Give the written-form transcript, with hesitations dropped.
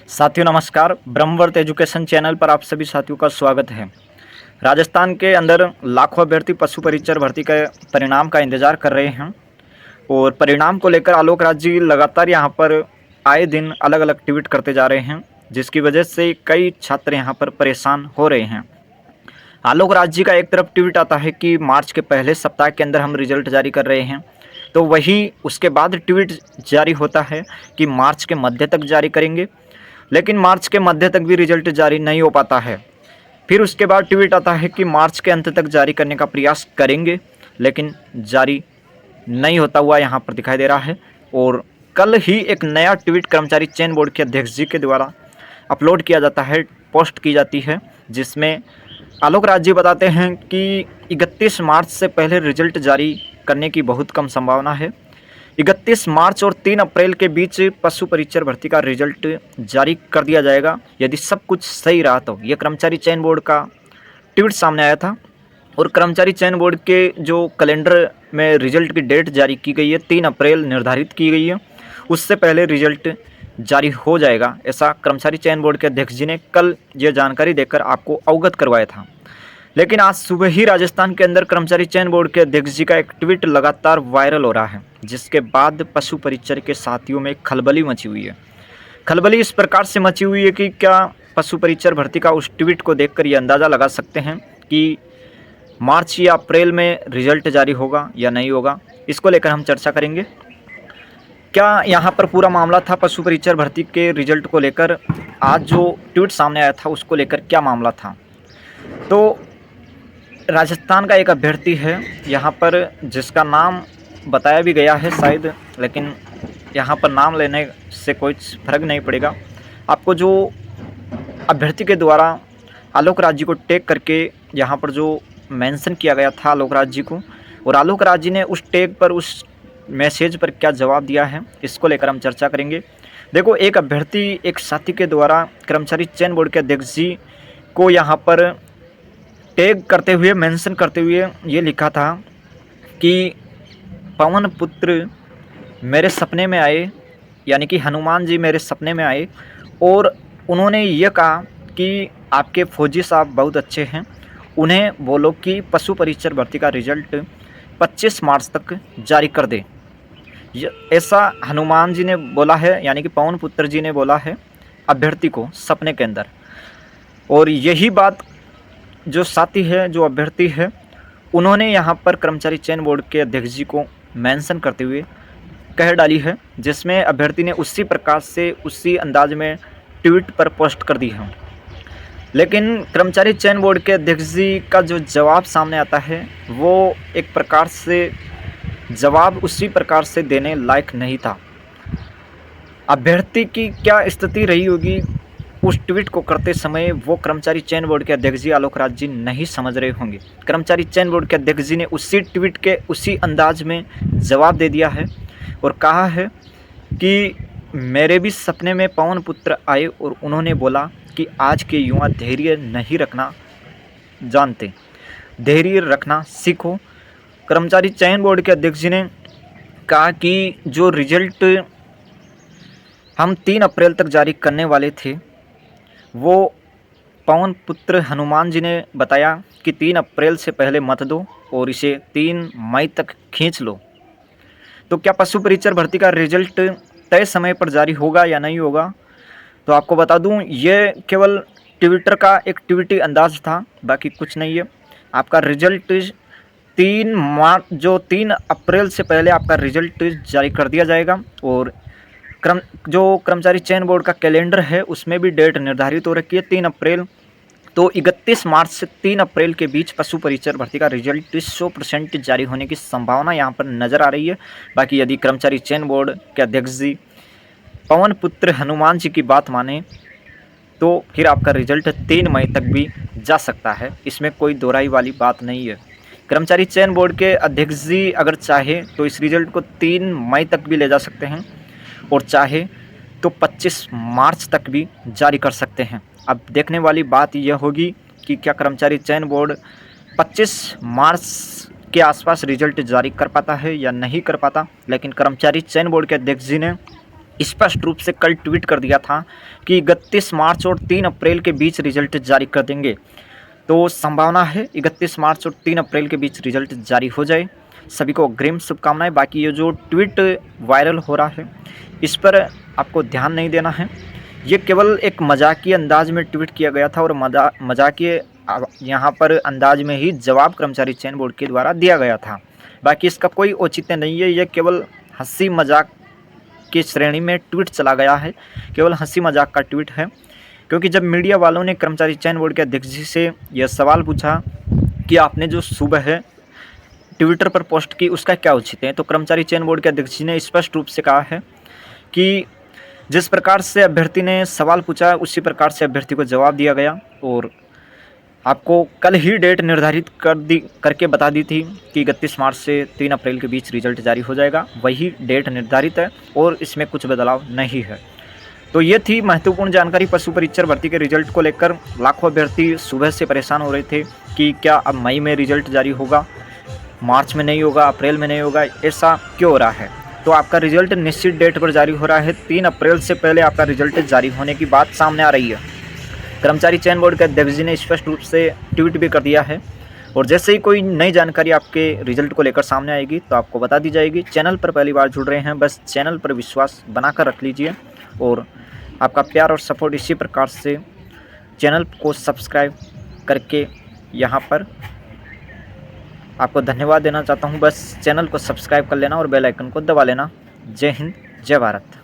साथियों नमस्कार। Brahmavarta education channel पर आप सभी साथियों का स्वागत है। राजस्थान के अंदर लाखों अभ्यर्थी पशु परिचर भर्ती के परिणाम का इंतजार कर रहे हैं और परिणाम को लेकर आलोक राज जी लगातार यहां पर आए दिन अलग अलग ट्वीट करते जा रहे हैं, जिसकी वजह से कई छात्र यहां पर परेशान हो रहे हैं। आलोक राज जी का एक तरफ ट्वीट आता है कि मार्च के पहले सप्ताह के अंदर हम रिजल्ट जारी कर रहे हैं, तो वही उसके बाद ट्वीट जारी होता है कि मार्च के मध्य तक जारी करेंगे, लेकिन मार्च के मध्य तक भी रिजल्ट जारी नहीं हो पाता है। फिर उसके बाद ट्वीट आता है कि मार्च के अंत तक जारी करने का प्रयास करेंगे, लेकिन जारी नहीं होता हुआ यहाँ पर दिखाई दे रहा है। और कल ही एक नया ट्वीट कर्मचारी चयन बोर्ड के अध्यक्ष जी के द्वारा अपलोड किया जाता है, पोस्ट की जाती है, जिसमें आलोक राज जी बताते हैं कि 31 मार्च से पहले रिजल्ट जारी करने की बहुत कम संभावना है। 31 मार्च और 3 अप्रैल के बीच पशु परिचर भर्ती का रिजल्ट जारी कर दिया जाएगा यदि सब कुछ सही रहा तो। यह कर्मचारी चयन बोर्ड का ट्वीट सामने आया था और कर्मचारी चयन बोर्ड के जो कैलेंडर में रिजल्ट की डेट जारी की गई है 3 अप्रैल निर्धारित की गई है, उससे पहले रिजल्ट जारी हो जाएगा, ऐसा कर्मचारी चयन बोर्ड के अध्यक्ष जी ने कल ये जानकारी देकर आपको अवगत करवाया था। लेकिन आज सुबह ही राजस्थान के अंदर कर्मचारी चयन बोर्ड के अध्यक्ष जी का एक ट्वीट लगातार वायरल हो रहा है, जिसके बाद पशु परिचर के साथियों में खलबली मची हुई है। खलबली इस प्रकार से मची हुई है कि क्या पशु परिचर भर्ती का उस ट्वीट को देखकर ये अंदाज़ा लगा सकते हैं कि मार्च या अप्रैल में रिजल्ट जारी होगा या नहीं होगा। इसको लेकर हम चर्चा करेंगे। क्या यहाँ पर पूरा मामला था पशु परिचर भर्ती के रिजल्ट को लेकर, आज जो ट्वीट सामने आया था उसको लेकर क्या मामला था। तो राजस्थान का एक अभ्यर्थी है यहाँ पर, जिसका नाम बताया भी गया है शायद, लेकिन यहाँ पर नाम लेने से कोई फर्क नहीं पड़ेगा। आपको जो अभ्यर्थी के द्वारा आलोक राज जी को टैग करके यहाँ पर जो मेंशन किया गया था आलोक राज जी को, और आलोक राज जी ने उस टैग पर, उस मैसेज पर क्या जवाब दिया है, इसको लेकर हम चर्चा करेंगे। देखो, एक अभ्यर्थी, एक साथी के द्वारा कर्मचारी चयन बोर्ड के अध्यक्ष जी को यहाँ पर टैग करते हुए, मेंशन करते हुए ये लिखा था कि पवन पुत्र मेरे सपने में आए, यानी कि हनुमान जी मेरे सपने में आए, और उन्होंने ये कहा कि आपके फौजी साहब बहुत अच्छे हैं, उन्हें बोलो कि पशु परिचर भर्ती का रिजल्ट 25 मार्च तक जारी कर दे। ऐसा हनुमान जी ने बोला है, यानी कि पवन पुत्र जी ने बोला है अभ्यर्थी को सपने के अंदर। और यही बात जो साथी है, जो अभ्यर्थी है, उन्होंने यहाँ पर कर्मचारी चयन बोर्ड के अध्यक्ष जी को मेंशन करते हुए कह डाली है, जिसमें अभ्यर्थी ने उसी प्रकार से, उसी अंदाज में ट्वीट पर पोस्ट कर दी है। लेकिन कर्मचारी चयन बोर्ड के अध्यक्ष जी का जो जवाब सामने आता है, वो एक प्रकार से जवाब उसी प्रकार से देने लायक नहीं था। अभ्यर्थी की क्या स्थिति रही होगी उस ट्वीट को करते समय, वो कर्मचारी चयन बोर्ड के अध्यक्ष जी आलोक राज जी नहीं समझ रहे होंगे। कर्मचारी चयन बोर्ड के अध्यक्ष जी ने उसी ट्वीट के उसी अंदाज में जवाब दे दिया है और कहा है कि मेरे भी सपने में पवन पुत्र आए और उन्होंने बोला कि आज के युवा धैर्य नहीं रखना जानते, धैर्य रखना सीखो। कर्मचारी चयन बोर्ड के अध्यक्ष जी ने कहा कि जो रिजल्ट हम 3 अप्रैल तक जारी करने वाले थे, वो पवन पुत्र हनुमान जी ने बताया कि 3 अप्रैल से पहले मत दो और इसे 3 मई तक खींच लो। तो क्या पशु परिचर भर्ती का रिजल्ट तय समय पर जारी होगा या नहीं होगा? तो आपको बता दूं, ये केवल ट्विटर का एक ट्वीटी अंदाज था, बाकी कुछ नहीं है। आपका रिजल्ट 3 अप्रैल से पहले आपका रिजल्ट जारी कर दिया जाएगा। और जो कर्मचारी चयन बोर्ड का कैलेंडर है उसमें भी डेट निर्धारित हो रखी है 3 अप्रैल। तो 31 मार्च से 3 अप्रैल के बीच पशु परिचर भर्ती का रिजल्ट 100% जारी होने की संभावना यहाँ पर नज़र आ रही है। बाकी यदि कर्मचारी चयन बोर्ड के अध्यक्ष जी पवन पुत्र हनुमान जी की बात माने तो फिर आपका रिजल्ट 3 मई तक भी जा सकता है, इसमें कोई दोहराई वाली बात नहीं है। कर्मचारी चयन बोर्ड के अध्यक्ष जी अगर चाहे तो इस रिजल्ट को 3 मई तक भी ले जा सकते हैं और चाहे तो 25 मार्च तक भी जारी कर सकते हैं। अब देखने वाली बात यह होगी कि क्या कर्मचारी चयन बोर्ड 25 मार्च के आसपास रिजल्ट जारी कर पाता है या नहीं कर पाता। लेकिन कर्मचारी चयन बोर्ड के अध्यक्ष जी ने स्पष्ट रूप से कल ट्वीट कर दिया था कि 31 मार्च और 3 अप्रैल के बीच रिजल्ट जारी कर देंगे। तो संभावना है 31 मार्च और 3 अप्रैल के बीच रिजल्ट जारी हो जाए। सभी को अग्रिम शुभकामनाएं। बाकी ये जो ट्वीट वायरल हो रहा है इस पर आपको ध्यान नहीं देना है। ये केवल एक मजाकिया अंदाज में ट्वीट किया गया था और मजाकिया यहाँ पर अंदाज में ही जवाब कर्मचारी चयन बोर्ड के द्वारा दिया गया था। बाकी इसका कोई औचित्य नहीं है। यह केवल हंसी मजाक की श्रेणी में ट्वीट चला गया है, केवल हंसी मजाक का ट्वीट है। क्योंकि जब मीडिया वालों ने कर्मचारी चयन बोर्ड के अध्यक्ष जी से यह सवाल पूछा कि आपने जो सुबह ट्विटर पर पोस्ट की उसका क्या औचित्य है, तो कर्मचारी चयन बोर्ड के अध्यक्ष जी ने स्पष्ट रूप से कहा है कि जिस प्रकार से अभ्यर्थी ने सवाल पूछा उसी प्रकार से अभ्यर्थी को जवाब दिया गया। और आपको कल ही डेट निर्धारित करके बता दी थी कि 31 मार्च से 3 अप्रैल के बीच रिजल्ट जारी हो जाएगा। वही डेट निर्धारित है और इसमें कुछ बदलाव नहीं है। तो ये थी महत्वपूर्ण जानकारी पशु परीक्षक भर्ती के रिजल्ट को लेकर। लाखों अभ्यर्थी सुबह से परेशान हो रहे थे कि क्या अब मई में रिजल्ट जारी होगा, मार्च में नहीं होगा, अप्रैल में नहीं होगा, ऐसा क्यों हो रहा है। तो आपका रिजल्ट निश्चित डेट पर जारी हो रहा है। 3 अप्रैल से पहले आपका रिजल्ट जारी होने की बात सामने आ रही है। कर्मचारी चयन बोर्ड के अध्यक्ष जी ने स्पष्ट रूप से ट्वीट भी कर दिया है। और जैसे ही कोई नई जानकारी आपके रिजल्ट को लेकर सामने आएगी तो आपको बता दी जाएगी। चैनल पर पहली बार जुड़ रहे हैं, बस चैनल पर विश्वास बनाकर रख लीजिए और आपका प्यार और सपोर्ट इसी प्रकार से चैनल को सब्सक्राइब करके यहाँ पर आपको धन्यवाद देना चाहता हूँ। बस चैनल को सब्सक्राइब कर लेना और बेल आइकन को दबा लेना। जय हिंद, जय भारत।